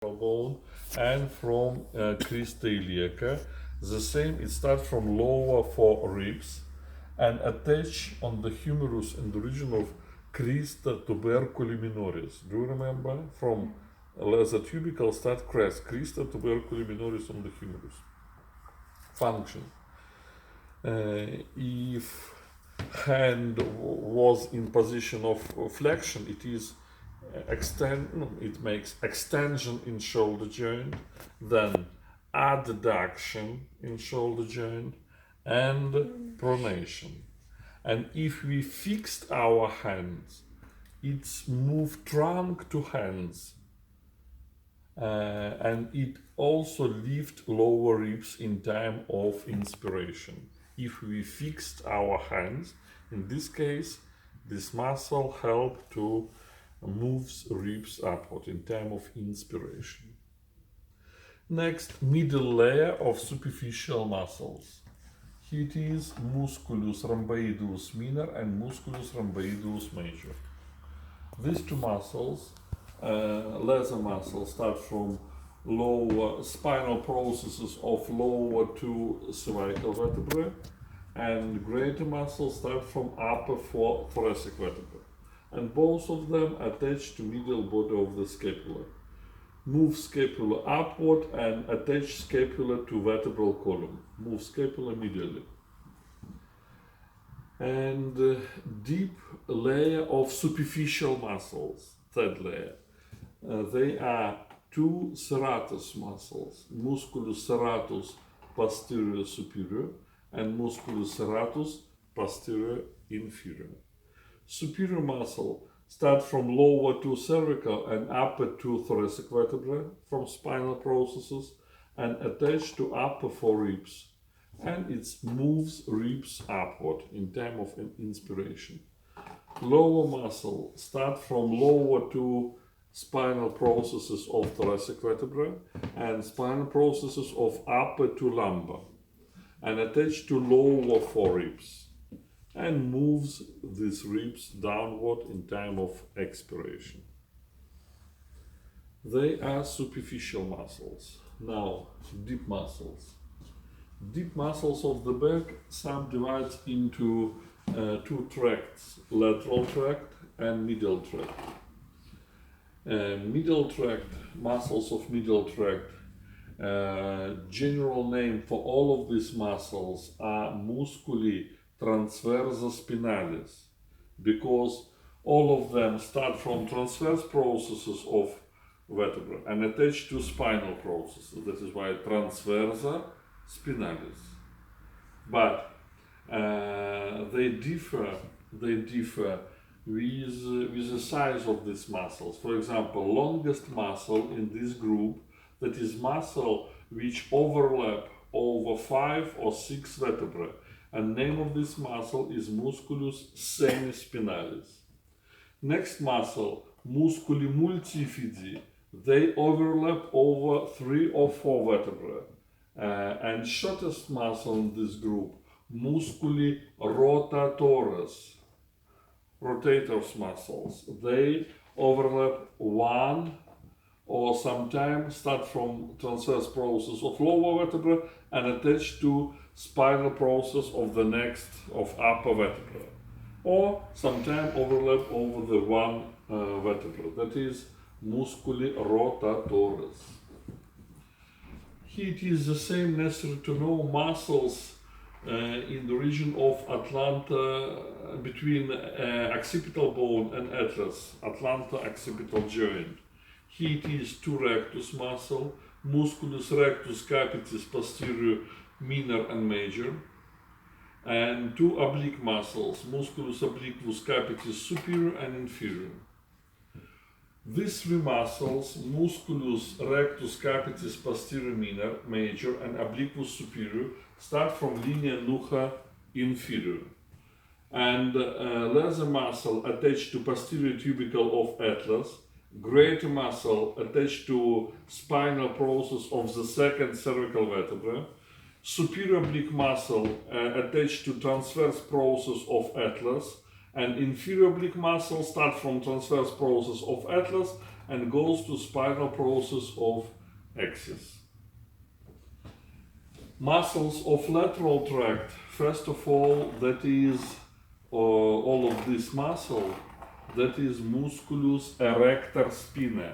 bone and from crista iliaca. The same, it starts from lower four ribs and attach on the humerus in the region of crista tuberculi minoris. Do you remember? From the tubercle start crest, crista tuberculi minoris on the humerus. Function. If hand was in position of flexion, it is it makes extension in shoulder joint, then adduction in shoulder joint, and pronation. And if we fixed our hands, it's move trunk to hands, and it also lift lower ribs in time of inspiration. If we fixed our hands, in this case, this muscle help to moves ribs upward in time of inspiration. Next, middle layer of superficial muscles. It is musculus rhomboideus minor and musculus rhomboideus major. These two muscles, lesser muscles, start from lower spinal processes of lower two cervical vertebrae, and greater muscles start from upper four thoracic vertebrae, and both of them attach to middle body of the scapula. Move scapula upward and attach scapula to vertebral column. Move scapula medially. And deep layer of superficial muscles, third layer. They are two serratus muscles, musculus serratus posterior superior and musculus serratus posterior inferior. Superior muscle start from lower two cervical and upper two thoracic vertebrae from spinal processes and attach to upper four ribs, and it moves ribs upward in time of inspiration. Lower muscle start from lower two spinal processes of thoracic vertebrae and spinal processes of upper to lumbar and attach to lower four ribs and moves these ribs downward in time of expiration. They are superficial muscles. Now, deep muscles. Deep muscles of the back subdivide into two tracts, lateral tract and middle tract. Middle tract, muscles of middle tract, general name for all of these muscles are musculi transversa spinalis, because all of them start from transverse processes of vertebra and attach to spinal processes. That is why transversa spinalis. But they differ with the size of these muscles. For example, longest muscle in this group, that is muscle which overlap over 5 or 6 vertebrae, and name of this muscle is musculus semispinalis. Next muscle, musculi multifidi, they overlap over 3 or 4 vertebrae. And shortest muscle in this group, musculi rotatores, rotators muscles, they overlap 1 or sometimes start from transverse process of lower vertebra and attach to spinal process of the next of upper vertebra, or sometimes overlap over the one vertebra, that is musculi rotatores. Here it is the same necessary to know muscles in the region of Atlanta between occipital bone and atlas, Atlanta occipital joint. Here it is two rectus muscle, musculus rectus capitis posterior minor and major, and two oblique muscles, musculus obliquus capitis superior and inferior. These three muscles, musculus rectus capitis posterior minor, major, and obliquus superior, start from linea nucha inferior. And lesser muscle attached to posterior tubercle of atlas, greater muscle attached to spinal process of the second cervical vertebra, superior oblique muscle attached to transverse process of atlas, and inferior oblique muscle start from transverse process of atlas and goes to spinal process of axis. Muscles of lateral tract, first of all, that is all of this muscle, that is musculus erector spinae.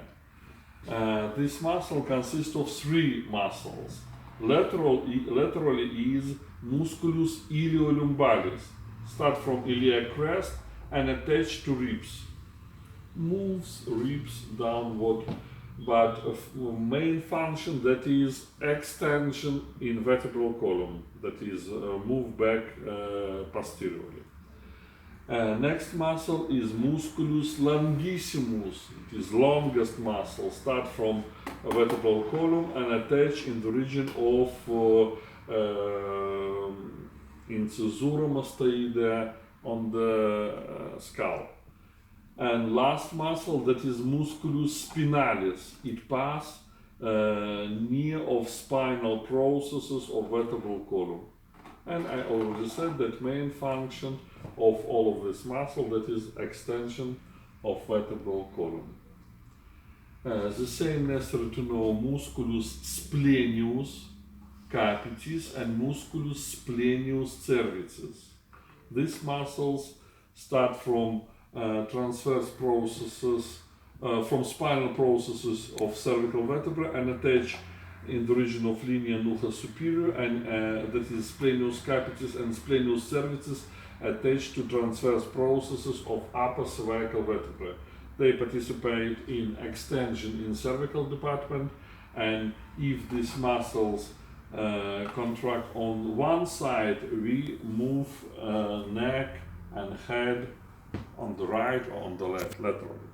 This muscle consists of three muscles. Laterally is musculus iliolumbalis, start from iliac crest and attached to ribs. Moves ribs downward, but main function, that is extension in vertebral column, that is move back posteriorly. Next muscle is musculus longissimus. It is longest muscle, start from vertebral column and attach in the region of incisura mastoidea on the skull. And last muscle, that is musculus spinalis. It pass near of spinal processes of vertebral column. And I already said that main function of all of this muscle, that is extension of vertebral column. The same necessary to know musculus splenius capitis and musculus splenius cervicis. These muscles start from transverse processes, from spinal processes of cervical vertebra and attach in the region of linea nucha superior, and that is splenius capitis and splenius cervicis attached to transverse processes of upper cervical vertebra. They participate in extension in cervical department, and if these muscles contract on one side, we move neck and head on the right or on the left laterally.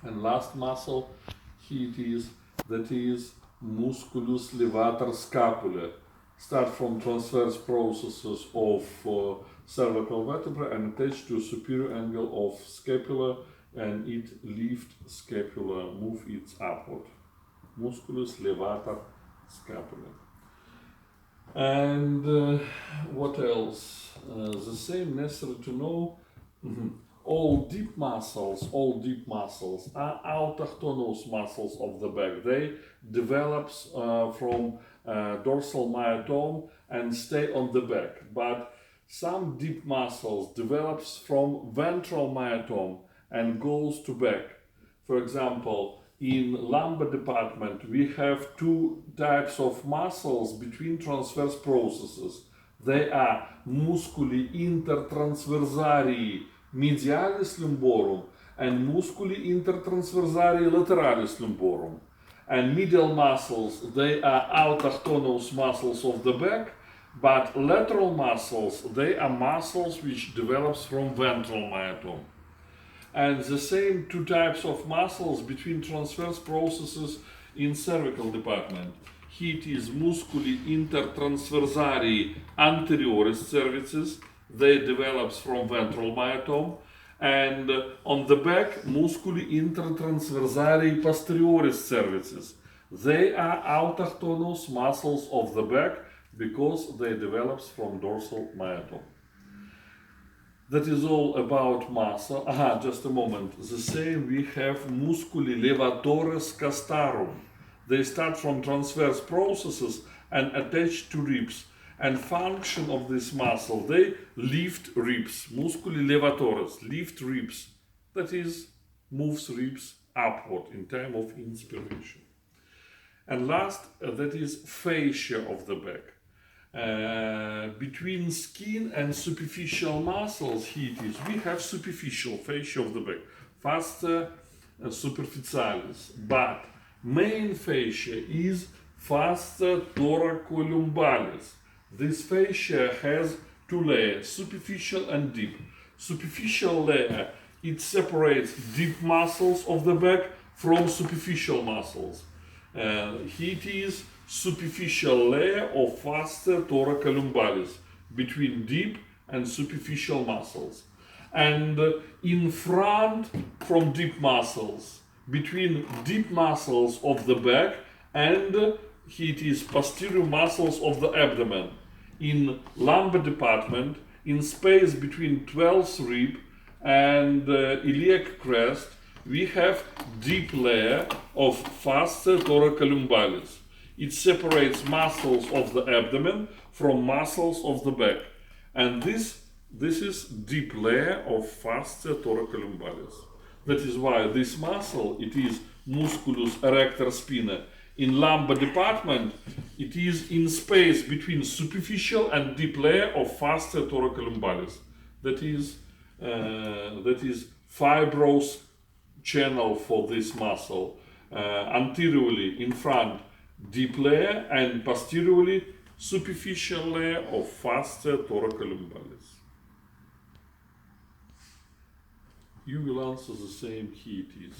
And last muscle, that is musculus levator scapulae. Start from transverse processes of cervical vertebra and attach to superior angle of scapula, and it lift scapula, move it upward. Musculus levator scapulae. And what else? The same necessary to know. All deep muscles are autochthonous muscles of the back. They develop from dorsal myotome and stay on the back. But some deep muscles develops from ventral myotome and goes to back. For example, in lumbar department, we have two types of muscles between transverse processes. They are musculi intertransversarii medialis lumborum and musculi intertransversarii lateralis lumborum. And medial muscles, they are autochthonous muscles of the back, but lateral muscles, they are muscles which develops from ventral myotome. And the same two types of muscles between transverse processes in cervical department. It is musculi intertransversarii anterioris cervicis. They develops from ventral myotome. And on the back, musculi intertransversarii posterioris cervicis. They are autochthonous muscles of the back because they develops from dorsal myotome. That is all about muscle. Just a moment. The same we have musculi levatores castarum. They start from transverse processes and attach to ribs. And function of this muscle, they lift ribs. Musculi levatores, lift ribs. That is, moves ribs upward in time of inspiration. And last, that is fascia of the back. Between skin and superficial muscles, we have superficial fascia of the back, fascia superficialis, but main fascia is fascia thoracolumbalis. This fascia has two layers, superficial and deep. Superficial layer, it separates deep muscles of the back from superficial muscles. It is superficial layer of fascia thoracolumbalis between deep and superficial muscles. And in front from deep muscles, between deep muscles of the back and it is posterior muscles of the abdomen. In lumbar department, in space between 12th rib and iliac crest, we have deep layer of fascia thoracolumbalis. It separates muscles of the abdomen from muscles of the back. And this is deep layer of fascia thoracolumbalis. That is why this muscle, it is musculus erector spinae. In lumbar department, it is in space between superficial and deep layer of fascia thoracolumbalis. That is fibrous channel for this muscle. Anteriorly in front, deep layer, and posteriorly superficial layer of fascia thoracolumbalis. You will answer the same. Here it is.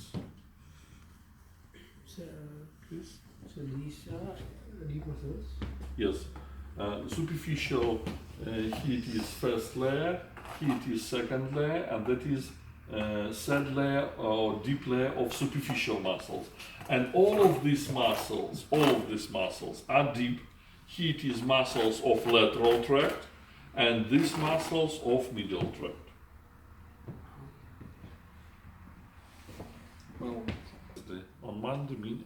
So, Please. so these are deep muscles. Yes. Superficial, here it is first layer, here it is second layer, and that is third layer or deep layer of superficial muscles. And all of these muscles are deep. Here it is muscles of lateral tract, and these muscles of medial tract. Well, On Monday,